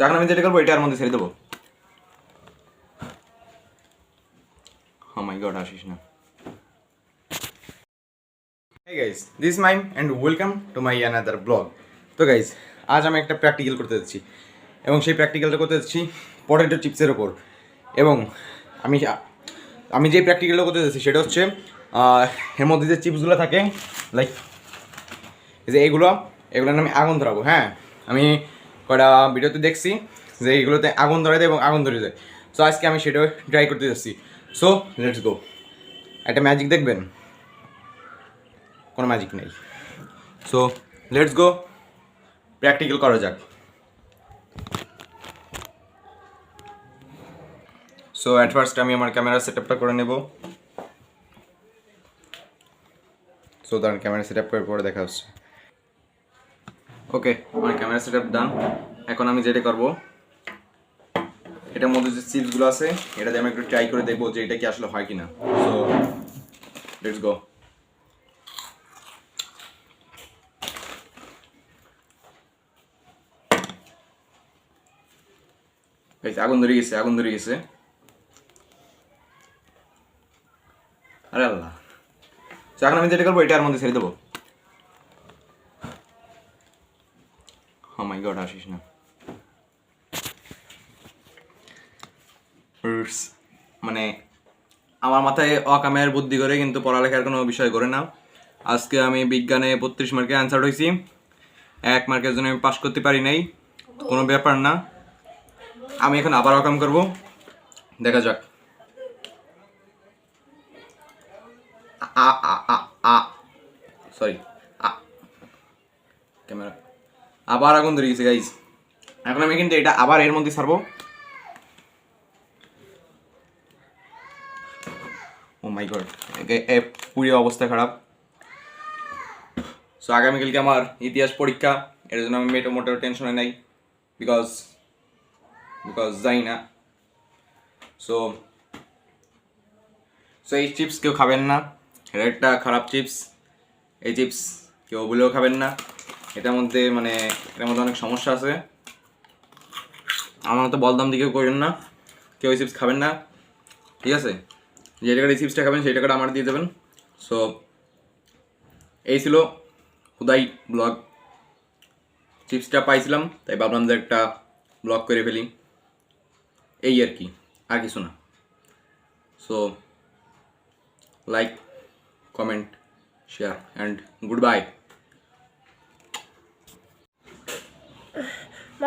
এখন আমি যেটা করবো এটার মধ্যে ছেড়ে দেবো। Oh my god, আসিস না। Hey guys, this is Mime and welcome to my another vlog. তো গাইজ আজ আমি একটা প্র্যাকটিক্যাল করতে যাচ্ছি এবং সেই প্র্যাকটিক্যালটা করতে যাচ্ছি পটেটো চিপসের ওপর। এবং আমি আমি যে প্র্যাকটিক্যালটা করতে যাচ্ছি সেটা হচ্ছে এর মধ্যে যে চিপসগুলো থাকে লাইক যে এগুলো আমি আগুন ধরাবো। হ্যাঁ, আমি কয়টা ভিডিওতে দেখছি যে এইগুলোতে আগুন ধরে দেয় এবং আগুন ধরে যায়। সো আজকে আমি সেটা ট্রাই করতে যাচ্ছি। So let's go. একটা ম্যাজিক দেখবেন? কোনো ম্যাজিক নেই। সো লেটস গো, প্র্যাকটিক্যাল করা যাক। সো অ্যাট ফার্স্ট আমি আমার ক্যামেরা সেটআপটা করে নেব। সো তার ক্যামেরা সেটআপ করার পরে দেখা হচ্ছে। ওকে, আমার ক্যামেরা সেটআপ ডান। এখন আমি যেটা করব, এটার মধ্যে যে চিপসগুলো আছে এটা দিয়ে আমি একটু ট্রাই করে দেখবো যে এটা কি আসলে হয় কিনা। So let's go. আগুন ধরে গেছে, আগুন ধরে গেছে। আরে আল্লাহ। এখন আমি যেটা করবো এটার মধ্যে ছেড়ে দেবো। Oh my god, আসিস না। মানে আমার মাথায় অকামের বুদ্ধি করে, কিন্তু পড়ালেখার কোনো বিষয় করে না। আজকে আমি বিজ্ঞানে 32 মার্কে অ্যান্সার হয়েছি, 1 মার্কের জন্য আমি পাস করতে পারি নাই। কোনো ব্যাপার না, আমি এখন আবার অকাম করব, দেখা যাক। সরি, ক্যামেরা আবার আগুন ধরে গেছে গাইজ। এখন আমি কিন্তু এটা আবার এর মধ্যে ছাড়বো। ও মাই গড, পুরো অবস্থা খারাপ। সো আগামীকালকে আমার ইতিহাস পরীক্ষা, এর জন্য আমি মোটেও টেনশনে নাই, বিকজ জানি না। সো এই চিপস কেউ খাবেন না, এটা একটা খারাপ চিপস। এই চিপস কেউ বলেও খাবেন না, এটার মধ্যে অনেক সমস্যা আছে। আমার মতো বলদাম দিকেও করেন না, কেউ এই চিপস খাবেন না, ঠিক আছে? যে টাকার এই চিপসটা খাবেন সেই টাকাটা আমার দিয়ে দেবেন। সো এই ছিল খুদাই ব্লগ। চিপসটা পাইছিলাম তাই ভাবলাম যে একটা ব্লগ করে ফেলি, এই আর কি, আর কিছু না। So like, comment, share and good bye.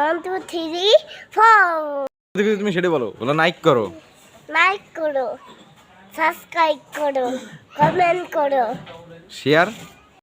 1 2 3 4 তুমি সেটা বলো, লাইক করো, লাইক করো, সাবস্ক্রাইব করো, কমেন্ট করো, শেয়ার